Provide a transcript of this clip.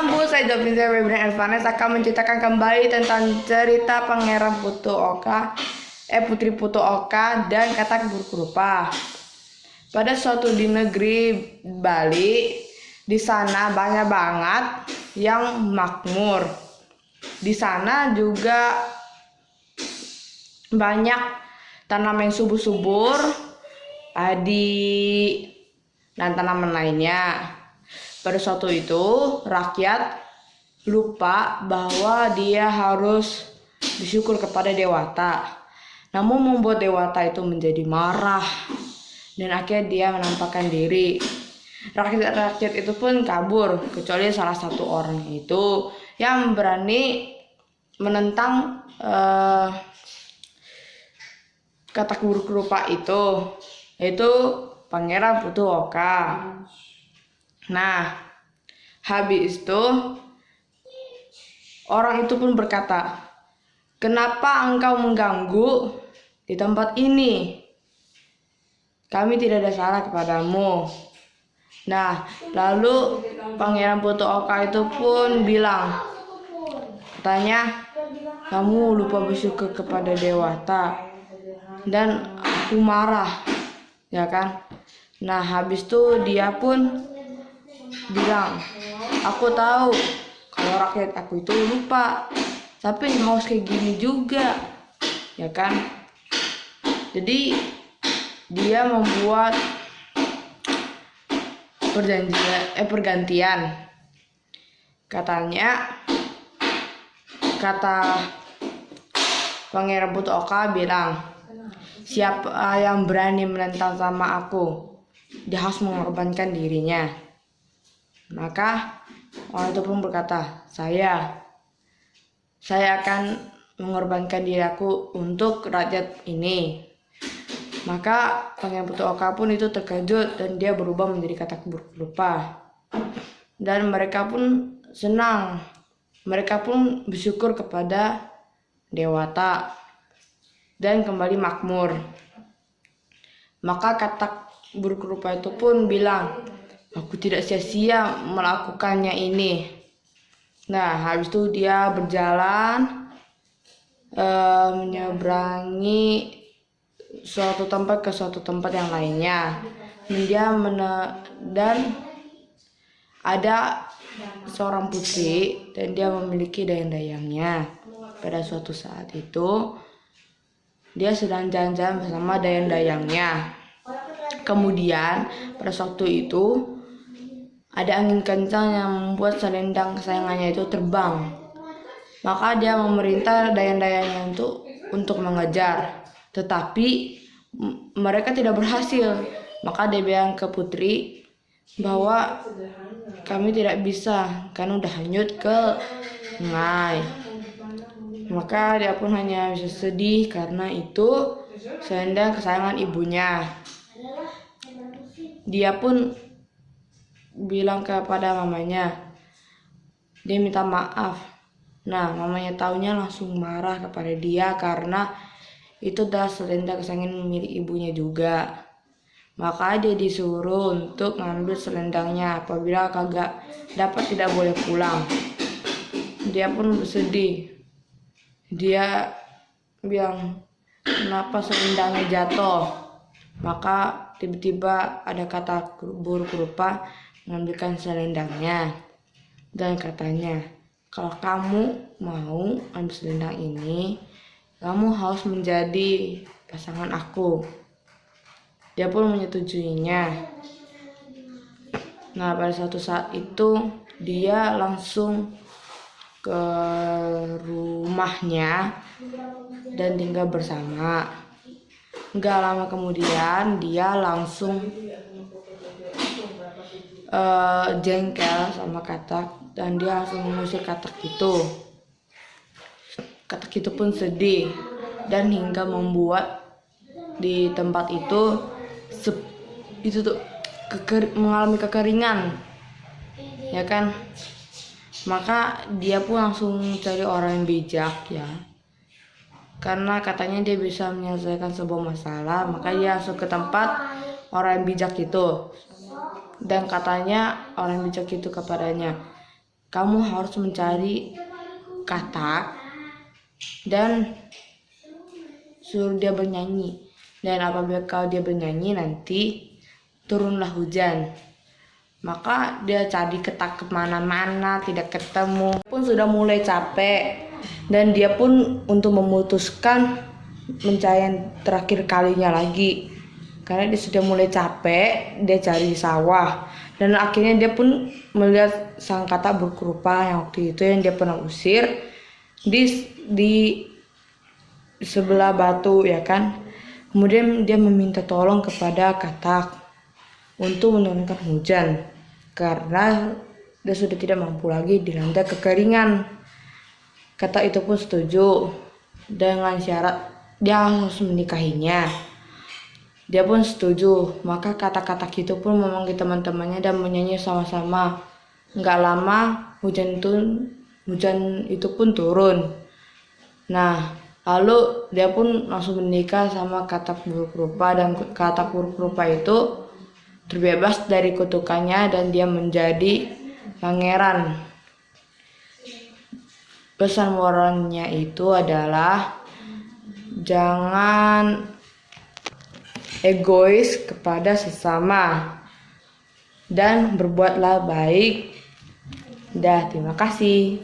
sambut, saya Jovin Webrian Elvanes akan menceritakan kembali tentang cerita Pangeran Putri Putu Oka dan Katak Buruk-Rupa. Pada suatu di negeri Bali, di sana banyak banget yang makmur. Di sana juga banyak tanaman yang subur-subur, padi, dan tanaman lainnya. Pada suatu itu, rakyat lupa bahwa dia harus bersyukur kepada Dewata. Namun membuat Dewata itu menjadi marah dan akhirnya dia menampakkan diri. Rakyat itu pun kabur, kecuali salah satu orang itu yang berani menentang Katak Buruk-Rupa itu, yaitu Pangeran Putu Oka. Nah, habis itu orang itu pun berkata, "Kenapa engkau mengganggu di tempat ini? Kami tidak ada salah kepadamu." Nah, lalu Pangeran Putu Oka itu pun bilang, katanya, "Kamu lupa bersyukur kepada Dewata dan aku marah," ya kan? Nah, habis itu dia pun bilang, "Aku tahu kalau rakyat aku itu lupa, tapi nggak harus kayak gini juga," ya kan? Jadi dia membuat pergantian. Katanya, kata Pangeran Putu Oka bilang, "Siapa yang berani menentang sama aku, dia harus mengorbankan dirinya." Maka orang itu pun berkata, saya akan mengorbankan diri aku untuk rakyat ini." Maka Pangeran Putu Oka pun itu terkejut dan dia berubah menjadi Katak Buruk-Rupa. Dan mereka pun senang. Mereka pun bersyukur kepada Dewata dan kembali makmur. Maka Katak Buruk-Rupa itu pun bilang, "Aku tidak sia-sia melakukannya ini." Nah, habis itu dia berjalan menyeberangi suatu tempat ke suatu tempat yang lainnya. Dan ada seorang putri dan dia memiliki dayang-dayangnya. Pada suatu saat itu dia sedang jalan-jalan bersama dayang-dayangnya. Kemudian pada waktu itu ada angin kencang yang membuat selendang kesayangannya itu terbang. Maka dia memerintah dayang-dayangnya untuk mengejar, tetapi mereka tidak berhasil. Maka dia bilang ke putri bahwa kami tidak bisa karena udah hanyut ke sungai. Maka dia pun hanya bisa sedih karena itu selendang kesayangan ibunya. Dia pun bilang kepada mamanya, dia minta maaf. Nah, mamanya taunya langsung marah kepada dia karena itu adalah selendang kesayangan milik ibunya juga. Maka dia disuruh untuk ngambil selendangnya. Apabila kagak dapat tidak boleh pulang. Dia pun bersedih. Dia bilang, "Kenapa selendangnya jatuh?" Maka tiba-tiba ada Katak Buruk-Rupa mengambilkan selendangnya dan katanya, "Kalau kamu mau ambil selendang ini, kamu harus menjadi pasangan aku." Dia pun menyetujuinya. Nah, pada suatu saat itu dia langsung ke rumahnya dan tinggal bersama. Gak lama kemudian dia langsung jengkel sama Katak dan dia langsung mengusir Katak itu. Katak itu pun sedih dan hingga membuat di tempat itu mengalami kekeringan, ya kan? Maka dia pun langsung cari orang yang bijak, ya, karena katanya dia bisa menyelesaikan sebuah masalah. Maka dia langsung ke tempat orang yang bijak itu dan katanya orang yang bijak itu kepadanya, kamu harus mencari katak dan suruh dia bernyanyi. Dan apabila dia bernyanyi, nanti turunlah hujan. Maka dia cari katak kemana-mana, tidak ketemu. Pun sudah mulai capek, dan dia pun untuk memutuskan mencari yang terakhir kalinya lagi. Karena dia sudah mulai capek, dia cari di sawah. Dan akhirnya dia pun melihat sang katak buruk rupa yang waktu itu yang dia pernah usir di sebelah batu, ya kan. Kemudian dia meminta tolong kepada katak untuk menurunkan hujan karena dia sudah tidak mampu lagi dilanda kekeringan. Katak itu pun setuju dengan syarat dia harus menikahinya. Dia pun setuju, maka katak-katak itu pun memanggil teman-temannya dan menyanyi sama-sama. Nggak lama hujan itu pun turun. Nah, lalu dia pun langsung menikah sama katak buruk rupa, dan katak buruk rupa itu terbebas dari kutukannya dan dia menjadi pangeran. Pesan moralnya itu adalah jangan egois kepada sesama dan berbuatlah baik. Terima kasih.